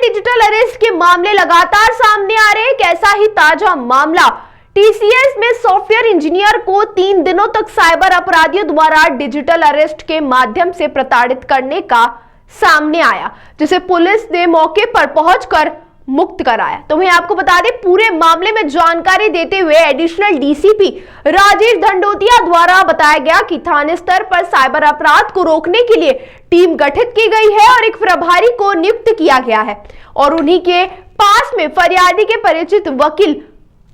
Digital arrest के मामले लगातार सामने आ रहे हैं। एक ऐसा ही ताजा मामला टीसीएस में सॉफ्टवेयर इंजीनियर को 3 दिनों तक साइबर अपराधियों द्वारा डिजिटल अरेस्ट के माध्यम से प्रताड़ित करने का सामने आया, जिसे पुलिस ने मौके पर पहुंचकर मुक्त कराया। तो मैं आपको बता दें, पूरे मामले में जानकारी देते हुए एडिशनल डीसीपी राजेश धंडोतिया द्वारा बताया गया कि थाने स्तर पर साइबर अपराध को रोकने के लिए टीम गठित की गई है और एक प्रभारी को नियुक्त किया गया है और उन्हीं के पास में फरियादी के परिचित वकील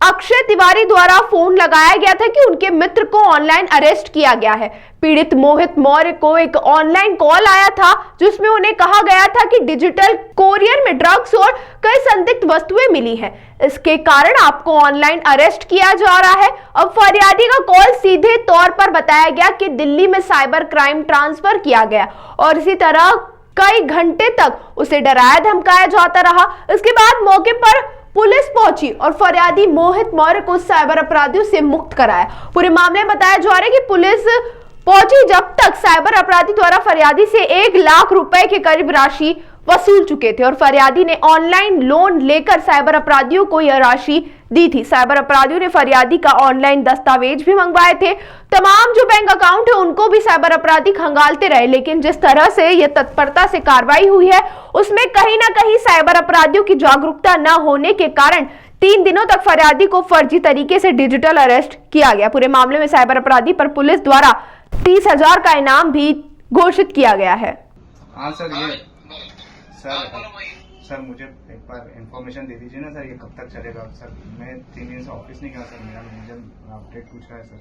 अक्षय तिवारी द्वारा फोन लगाया गया था कि उनके मित्र को ऑनलाइन अरेस्ट किया गया है। पीड़ित मोहित मौर्य को एक ऑनलाइन कॉल आया था जिसमें उन्हें कहा गया था कि डिजिटल कोरियर में ड्रग्स और कई संदिग्ध वस्तुएं मिली हैं, इसके कारण आपको ऑनलाइन अरेस्ट किया जा रहा है। अब फरियादी का कॉल सीधे तौर पर बताया गया कि दिल्ली में साइबर क्राइम ट्रांसफर किया गया और इसी तरह कई घंटे तक उसे डराया धमकाया जाता रहा। इसके बाद मौके पर पुलिस पहुंची और फरियादी मोहित मौर्य को साइबर अपराधियों से मुक्त कराया। पूरे मामले में बताया जा रहा है कि पुलिस पहुंची जब तक साइबर अपराधी द्वारा फरियादी से 1 लाख रुपए के करीब राशि वसूल चुके थे और फरियादी ने ऑनलाइन लोन लेकर साइबर अपराधियों को यह राशि दी थी। साइबर अपराधियों ने फरियादी का ऑनलाइन दस्तावेज भी मंगवाए थे। तमाम जो बैंक अकाउंट है उनको भी साइबर अपराधी खंगालते रहे, लेकिन जिस तरह से यह तत्परता से कार्रवाई हुई है उसमें कहीं ना कहीं साइबर अपराधियों की जागरूकता न होने के कारण 3 दिनों तक फरियादी को फर्जी तरीके से डिजिटल अरेस्ट किया गया। पूरे मामले में साइबर अपराधी पर पुलिस द्वारा 30,000 का इनाम भी घोषित किया गया है। हाँ सर, सर मुझे एक बार इन्फॉर्मेशन दे दीजिए ना सर, ये कब तक चलेगा सर? मैं 3 दिन से ऑफिस नहीं गया सर, मेरा मैनेजर अपडेट पूछ रहा है सर।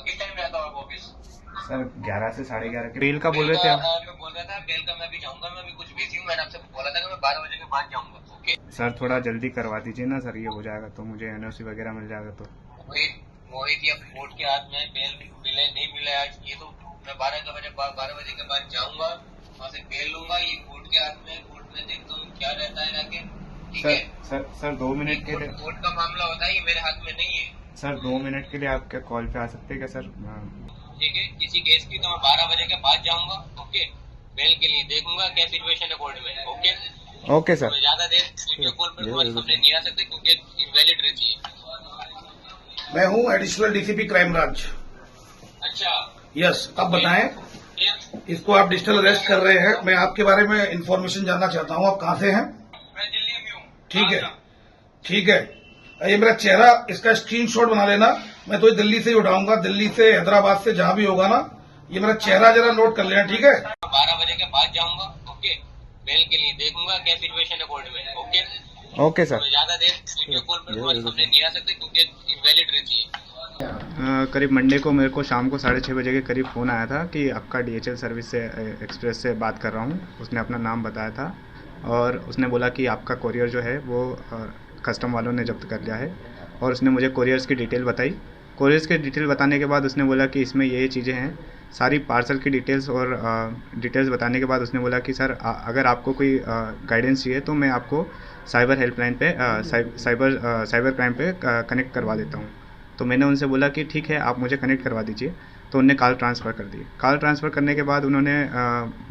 किस टाइम में आता हूँ ऑफिस? सर 11 से 11:30 के बेल का बोल रहे थे आप। मैं बोल रहा था बेल का मैं भी जाऊंगा, मैं भी कुछ बिजी हूँ। मैंने आपसे बोला था कि मैं 12 बजे के बाद जाऊंगा। ओके सर, थोड़ा जल्दी करवा दीजिए ना सर, ये हो जाएगा तो मुझे एनओसी वगैरह मिल जाएगा। तो मोहित या कोर्ट के हाथ में बेल मिले नहीं मिले आज, ये तो मैं 12 बजे के बाद जाऊंगा, वहाँ से बेल लूंगा। ये कोर्ट के हाथ में, कोर्ट में देखता हूँ क्या रहता है जाके। ठीक है सर 2 मिनट के लिए कोर्ट का मामला होता है, ये मेरे हाथ में नहीं है। सर 2 मिनट के लिए आप क्या कॉल पे आ सकते हैं क्या सर? ठीक है, किसी केस की तो मैं 12 बजे के बाद जाऊंगा। ओके, बेल के लिए देखूंगा क्या सिचुएशन है कोर्ट में। Okay sir. मैं ज्यादा देर वीडियो कॉल पर तुम्हारे सामने नहीं आ सकते क्योंकि इनवैलिड रहती है। मैं हूँ एडिशनल डीसीपी क्राइम ब्रांच। अच्छा, यस, अब बताएं, इसको आप डिजिटल अरेस्ट कर रहे हैं, मैं आपके बारे में इंफॉर्मेशन जानना चाहता हूँ। आप कहाँ से हैं? मैं दिल्ली में हूँ। ठीक है, ये मेरा चेहरा, इसका स्क्रीनशॉट बना लेना। मैं तो दिल्ली से ही उठाऊंगा, दिल्ली से, हैदराबाद से, जहाँ भी होगा ना, ये मेरा चेहरा जरा नोट कर लेना। ठीक है, 12 बजे के बाद जाऊंगा। ओके, बेल के लिए देखूंगा क्या सिचुएशन है कोर्ट में। Okay sir. मैं ज्यादा देर वीडियो कॉल पर तुम्हारे सामने नहीं आ सकते क्योंकि इनवैलिड रहती है। करीब मंडे को मेरे को शाम को 6:30 बजे के करीब फ़ोन आया था कि आपका DHL सर्विस से एक्सप्रेस से बात कर रहा हूँ। उसने अपना नाम बताया था और उसने बोला कि आपका कोरियर जो है वो कस्टम वालों ने जब्त कर लिया है और उसने मुझे कोरियर्स की डिटेल बताई। कोरियर्स की डिटेल बताने के बाद उसने बोला कि इसमें ये चीज़ें हैं, सारी पार्सल की डिटेल्स और डिटेल्स बताने के बाद उसने बोला कि सर अगर आपको कोई गाइडेंस चाहिए तो मैं आपको साइबर हेल्पलाइन पे साइबर क्राइम पे कनेक्ट करवा देता हूँ। तो मैंने उनसे बोला कि ठीक है, आप मुझे कनेक्ट करवा दीजिए। तो उन्होंने कॉल ट्रांसफ़र कर दी। कॉल ट्रांसफ़र करने के बाद उन्होंने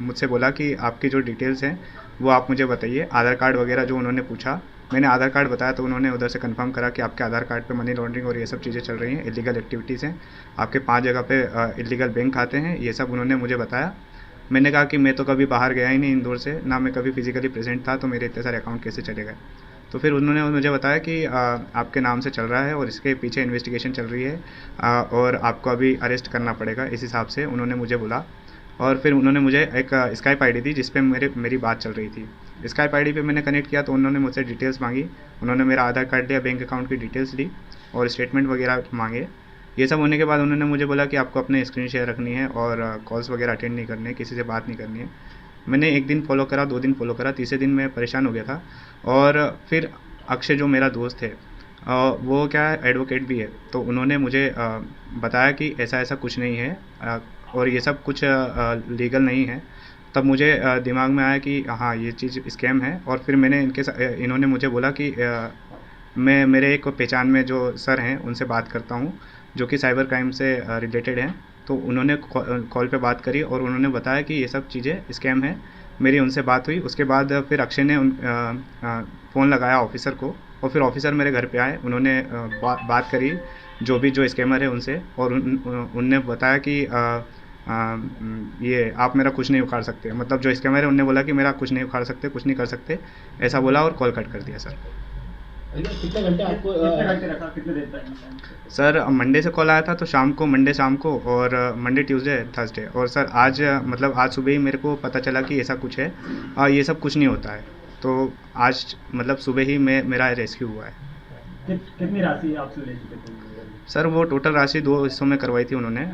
मुझसे बोला कि आपकी जो डिटेल्स हैं वो आप मुझे बताइए, आधार कार्ड वगैरह जो उन्होंने पूछा। मैंने आधार कार्ड बताया तो उन्होंने उधर से कंफर्म करा कि आपके आधार कार्ड पे मनी लॉन्ड्रिंग और ये सब चीज़ें चल रही हैं, इलीगल एक्टिविटीज़ हैं, आपके 5 जगह पे इलीगल बैंक खाते हैं, ये सब उन्होंने मुझे बताया। मैंने कहा कि मैं तो कभी बाहर गया ही नहीं इंदौर से, ना मैं कभी फिजिकली प्रेजेंट था, तो मेरे इतने सारे अकाउंट कैसे चले गए? तो फिर उन्होंने मुझे बताया कि आपके नाम से चल रहा है और इसके पीछे इन्वेस्टिगेशन चल रही है और आपको अभी अरेस्ट करना पड़ेगा, इस हिसाब से उन्होंने मुझे बोला। और फिर उन्होंने मुझे एक स्काइप आईडी दी जिस पे मेरी बात चल रही थी। स्काइप आईडी पे मैंने कनेक्ट किया तो उन्होंने मुझसे डिटेल्स मांगी। उन्होंने मेरा आधार कार्ड लिया, बैंक अकाउंट की डिटेल्स ली और स्टेटमेंट वगैरह मांगे। ये सब होने के बाद उन्होंने मुझे बोला कि आपको अपने स्क्रीन शेयर रखनी है और कॉल्स वगैरह अटेंड नहीं करनी है, किसी से बात नहीं करनी है। मैंने 1 दिन फॉलो करा, 2 दिन फॉलो करा, तीसरे दिन मैं परेशान हो गया था। और फिर अक्षय जो मेरा दोस्त है वो क्या है, एडवोकेट भी है, तो उन्होंने मुझे बताया कि ऐसा कुछ नहीं है और ये सब कुछ लीगल नहीं है। तब मुझे दिमाग में आया कि हाँ, ये चीज़ स्कैम है। और फिर मैंने इन्होंने मुझे बोला कि मैं मेरे एक पहचान में जो सर हैं उनसे बात करता हूँ जो कि साइबर क्राइम से रिलेटेड हैं। तो उन्होंने कॉल पे बात करी और उन्होंने बताया कि ये सब चीज़ें स्कैम है मेरी उनसे बात हुई। उसके बाद फिर अक्षय ने फ़ोन लगाया ऑफिसर को, और फिर ऑफिसर मेरे घर पे आए। उन्होंने बात करी जो स्कैमर है उनसे, और उनने बताया कि ये आप मेरा कुछ नहीं उखाड़ सकते। मतलब जो स्कैमर है उनने बोला कि मेरा कुछ नहीं उखाड़ सकते, कुछ नहीं कर सकते, ऐसा बोला और कॉल कट कर दिया सर। कितने घंटे आपको रखा, कितने देर तक? सर मंडे से कॉल आया था, तो मंडे शाम को, और मंडे ट्यूसडे थर्सडे, और सर आज मतलब आज सुबह ही मेरे को पता चला कि ऐसा कुछ है, ये सब कुछ नहीं होता है। तो आज मतलब सुबह ही मेरा रेस्क्यू हुआ है। कितनी राशि आपसे ले चुके थे? सर वो टोटल राशि 2 हिस्सों में करवाई थी उन्होंने।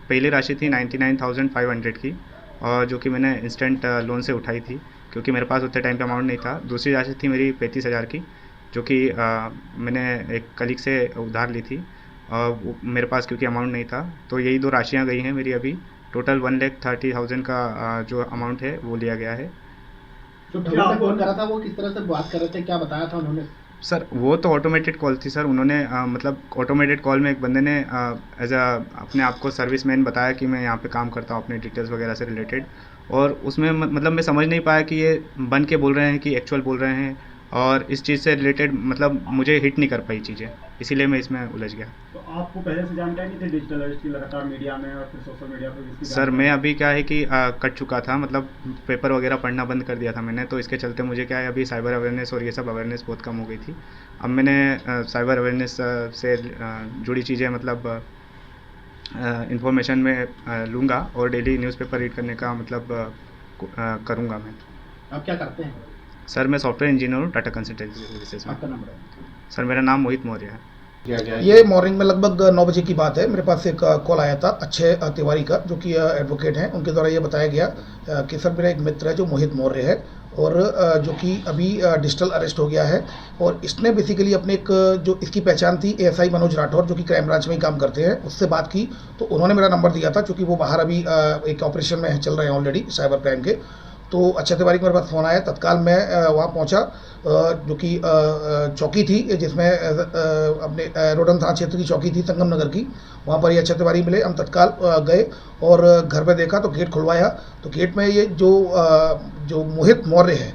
पहली राशि थी 99,500 की, और जो कि मैंने इंस्टेंट लोन से उठाई थी, क्योंकि मेरे पास उतने टाइम पे अमाउंट नहीं था। दूसरी राशि थी मेरी 35,000 की, जो कि मैंने एक कलीग से उधार ली थी, मेरे पास क्योंकि अमाउंट नहीं था। तो यही 2 राशियाँ गई हैं मेरी अभी। टोटल 1,30,000 का जो अमाउंट है वो लिया गया है। जो ठगी का फोन करा था वो किस तरह से बात कर रहे थे, क्या बताया था उन्होंने? सर वो तो ऑटोमेटेड कॉल थी सर। उन्होंने मतलब ऑटोमेटेड कॉल में एक बंदे ने एज अपने आप को सर्विसमैन बताया कि मैं यहाँ पे काम करता हूँ, अपने डिटेल्स वगैरह से रिलेटेड। और उसमें मतलब मैं समझ नहीं पाया कि ये बन के बोल रहे हैं कि एक्चुअल बोल रहे हैं, और इस चीज़ से रिलेटेड मतलब मुझे हिट नहीं कर पाई चीज़ें, इसीलिए मैं इसमें उलझ गया। तो आपको पहले से जानकारी नहीं थी डिजिटल अरेस्ट की? लगातार मीडिया में और फिर सोशल मीडिया पर इसकी सर मैं अभी क्या है कि कट चुका था, मतलब पेपर वगैरह पढ़ना बंद कर दिया था मैंने, तो इसके चलते मुझे क्या है अभी साइबर अवेयरनेस और ये सब अवेयरनेस बहुत कम हो गई थी। अब मैंने साइबर अवेयरनेस से जुड़ी चीज़ें मतलब इंफॉर्मेशन में लूँगा, और डेली न्यूज़पेपर रीड करने का मतलब करूँगा मैं। आप क्या करते हैं? सर मैं सॉफ्टवेयर इंजीनियर हूँ टाटा कंसल्टेंसी सर्विसेज में। आपका नंबर है? सर मेरा नाम मोहित मौर्य है। ये मॉर्निंग में लगभग 9 बजे की बात है। मेरे पास एक कॉल आया था अक्षय तिवारी का, जो कि एडवोकेट हैं। उनके द्वारा ये बताया गया कि सर मेरा एक मित्र है जो मोहित मौर्य है, और जो कि अभी डिजिटल अरेस्ट हो गया है, और इसने बेसिकली अपने एक जो इसकी पहचान थी एएसआई मनोज राठौर, जो कि क्राइम ब्रांच में ही काम करते हैं, उससे बात की। तो उन्होंने मेरा नंबर दिया था, क्योंकि वो बाहर अभी एक ऑपरेशन में चल रहे हैं ऑलरेडी साइबर क्राइम के। तो अक्षय तिवारी को मेरे पास फ़ोन आया, तत्काल मैं वहाँ पहुँचा, जो कि चौकी थी जिसमें अपने रोडन थाना क्षेत्र की चौकी थी संगम नगर की, वहाँ पर ये अक्षय तिवारी मिले। हम तत्काल गए और घर पे देखा तो गेट खुलवाया, तो गेट में ये जो मोहित मौर्य है,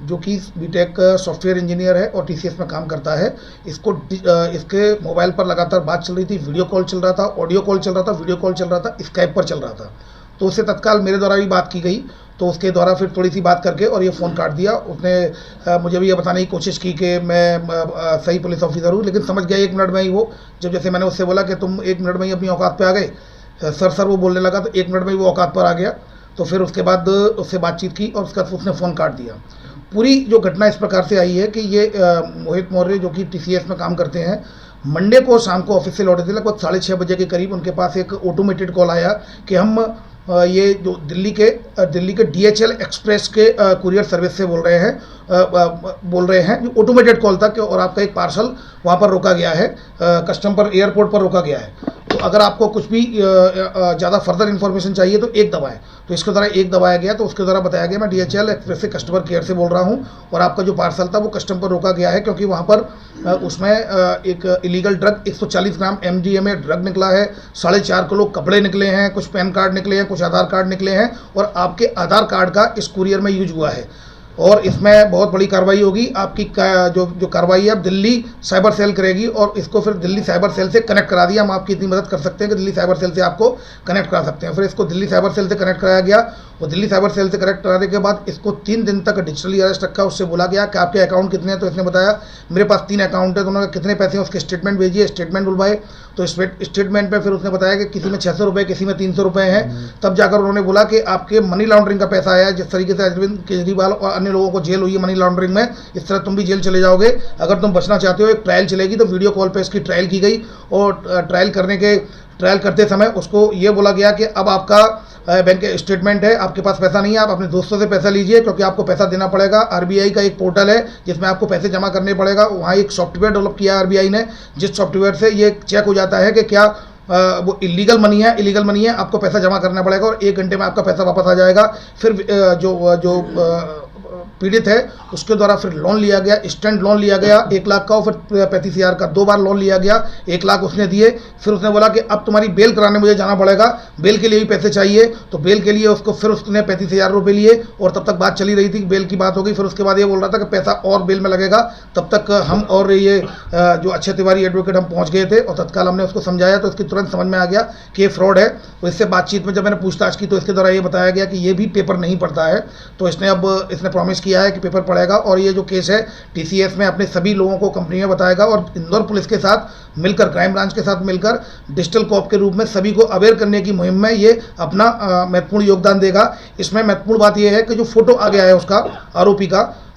जो कि बीटेक सॉफ्टवेयर इंजीनियर है और टीसीएस में काम करता है, इसके मोबाइल पर लगातार बात चल रही थी, वीडियो कॉल चल रहा था, ऑडियो कॉल चल रहा था, वीडियो कॉल चल रहा था, स्काइप पर चल रहा था। तो उससे तत्काल मेरे द्वारा भी बात की गई, तो उसके द्वारा फिर थोड़ी सी बात करके और ये फ़ोन काट दिया। उसने मुझे भी ये बताने की कोशिश की कि मैं सही पुलिस ऑफिसर हूँ, लेकिन समझ गया 1 मिनट में ही वो, जैसे मैंने उससे बोला कि तुम 1 मिनट में ही अपनी औकात पे आ गए, सर वो बोलने लगा, तो 1 मिनट में ही वो औकात पर आ गया। तो फिर उसके बाद उससे बातचीत की और उसका उसने फ़ोन काट दिया। पूरी जो घटना इस प्रकार से आई है कि ये मोहित मौर्य जो कि टीसीएस में काम करते हैं, मंडे को शाम को ऑफिस से लौटे थे, लगभग 6:30 बजे के करीब उनके पास एक ऑटोमेटेड कॉल आया कि हम ये जो दिल्ली के डीएचएल एक्सप्रेस के कुरियर सर्विस से बोल रहे हैं। जो ऑटोमेटेड कॉल था कि और आपका एक पार्सल वहाँ पर रोका गया है, कस्टम पर एयरपोर्ट पर रोका गया है। तो अगर आपको कुछ भी ज़्यादा फर्दर इन्फॉर्मेशन चाहिए तो 1 दबाएं। तो इसके द्वारा 1 दबाया गया, तो उसके द्वारा बताया गया मैं डीएचएल एक्सप्रेस से कस्टमर केयर से बोल रहा हूँ, और आपका जो पार्सल था वो कस्टम पर रोका गया है, क्योंकि वहाँ पर उसमें एक इलीगल ड्रग 140 ग्राम एमडीएमए ड्रग निकला है, 4.5 किलो कपड़े निकले हैं, कुछ पैन कार्ड निकले हैं, कुछ आधार कार्ड निकले हैं, और आपके आधार कार्ड का इस कुरियर में यूज हुआ है। और इसमें बहुत बड़ी कार्रवाई होगी। आपकी जो कार्रवाई है अब दिल्ली साइबर सेल करेगी, और इसको फिर दिल्ली साइबर सेल से कनेक्ट करा दिया। हम आपकी इतनी मदद कर सकते हैं कि दिल्ली साइबर सेल से आपको कनेक्ट करा सकते हैं। फिर इसको दिल्ली साइबर सेल से कनेक्ट कराया गया, और दिल्ली साइबर सेल से कनेक्ट कराने के बाद इसको 3 दिन तक डिजिटली अरेस्ट रखा। उससे बोला गया कि आपके अकाउंट कितने हैं, तो इसने बताया मेरे पास 3 अकाउंट है। तो उन्होंने कितने पैसे हैं उसके स्टेटमेंट भेजिए, स्टेटमेंट बुलवाए। तो स्टेटमेंट पे फिर उसने बताया कि किसी में 600 रुपये, किसी में 300 रुपये हैं। तब जाकर उन्होंने बोला कि आपके मनी लॉन्ड्रिंग का पैसा आया, जिस तरीके से अरविंद केजरीवाल और अन्य लोगों को जेल हुई है मनी लॉन्ड्रिंग में, इस तरह तुम भी जेल चले जाओगे। अगर तुम बचना चाहते हो, एक ट्रायल चलेगी। तो वीडियो कॉल पे इसकी ट्रायल की गई, और ट्रायल करते समय उसको ये बोला गया कि अब आपका बैंक के स्टेटमेंट है, आपके पास पैसा नहीं है, आप अपने दोस्तों से पैसा लीजिए, क्योंकि आपको पैसा देना पड़ेगा। आरबीआई का एक पोर्टल है जिसमें आपको पैसे जमा करने पड़ेगा। वहाँ एक सॉफ्टवेयर डेवलप किया है आरबीआई ने, जिस सॉफ्टवेयर से ये चेक हो जाता है कि क्या वो इलीगल मनी है, आपको पैसा जमा करना पड़ेगा, और 1 घंटे में आपका पैसा वापस आ जाएगा। फिर जो पीड़ित है उसके द्वारा फिर लोन लिया गया, इंस्टेंट लोन लिया गया 1 लाख का, और फिर 35,000 का 2 बार लोन लिया गया, 1 लाख उसने दिए। फिर उसने बोला कि अब तुम्हारी बेल कराने मुझे जाना पड़ेगा, बेल के लिए भी पैसे चाहिए, तो बेल के लिए उसको फिर उसने 35,000 रुपये लिए, और तब तक बात चली रही थी, बेल की बात हो गई। फिर उसके बाद ये बोल रहा था कि पैसा और बेल में लगेगा। तब तक हम और ये जो अक्षय तिवारी एडवोकेट हम पहुंच गए थे, और तत्काल हमने उसको समझाया, तो इसकी तुरंत समझ में आ गया कि ये फ्रॉड है। तो इससे बातचीत में जब मैंने पूछताछ की तो इसके द्वारा ये बताया गया कि ये भी पेपर नहीं पढ़ता है, तो इसने प्रॉमिस किया है कि पेपर पढ़ेगा, और ये जो केस है TCS में अपने सभी लोगों को कंपनी में बताएगा, और इंदौर पुलिस के साथ मिलकर, क्राइम ब्रांच के साथ मिलकर डिजिटल कॉप के रूप में सभी को अवेयर करने की मुहिम में ये अपना महत्वपूर्ण योगदान देगा। इसमें महत्वपूर्ण बात यह है कि जो फोटो आ गया है उसका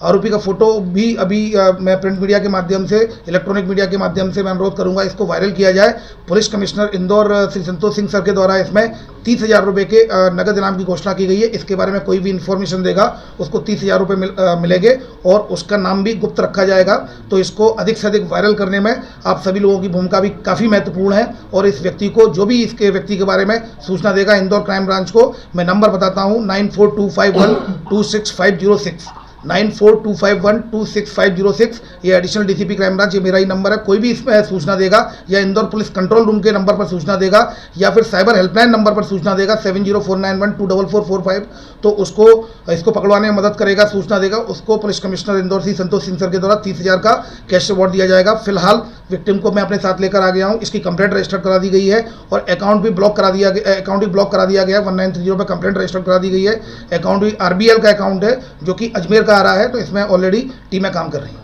आरोपी का फोटो भी अभी मैं प्रिंट मीडिया के माध्यम से, इलेक्ट्रॉनिक मीडिया के माध्यम से मैं अनुरोध करूंगा इसको वायरल किया जाए। Police commissioner Indore Shri Santosh Singh sir के द्वारा इसमें 30,000 रुपये के नगद इनाम की घोषणा की गई है। इसके बारे में कोई भी इन्फॉर्मेशन देगा उसको 30,000 रुपये मिलेंगे, और उसका नाम भी गुप्त रखा जाएगा। तो इसको अधिक से अधिक वायरल करने में आप सभी लोगों की भूमिका भी काफ़ी महत्वपूर्ण है, और इस व्यक्ति को, जो भी इसके व्यक्ति के बारे में सूचना देगा इंदौर क्राइम ब्रांच को, मैं नंबर बताता हूँ 9425126506, 9425126506। ये एडिशनल DCP क्राइम ब्रांच, ये मेरा ही नंबर है। कोई भी इसमें सूचना देगा, या इंदौर पुलिस कंट्रोल रूम के नंबर पर सूचना देगा, या फिर साइबर हेल्पलाइन नंबर पर सूचना देगा 7049124445, तो इसको पकड़वाने में मदद करेगा, सूचना देगा, उसको police commissioner Indore Shri Santosh Singh sir के द्वारा 30,000 का कैश अवार्ड दिया जाएगा। फिलहाल विक्टिम को मैं अपने साथ लेकर आ गया हूँ, इसकी कंप्लेंट रजिस्टर करा दी गई है, और अकाउंट भी ब्लॉक करा दिया गया, 1930 पर कंप्लेंट रजिस्टर करा दी गई है। अकाउंट भी RBL का अकाउंट है, जो कि अजमेर आ रहा है, तो इसमें ऑलरेडी टीमें काम कर रही हैं।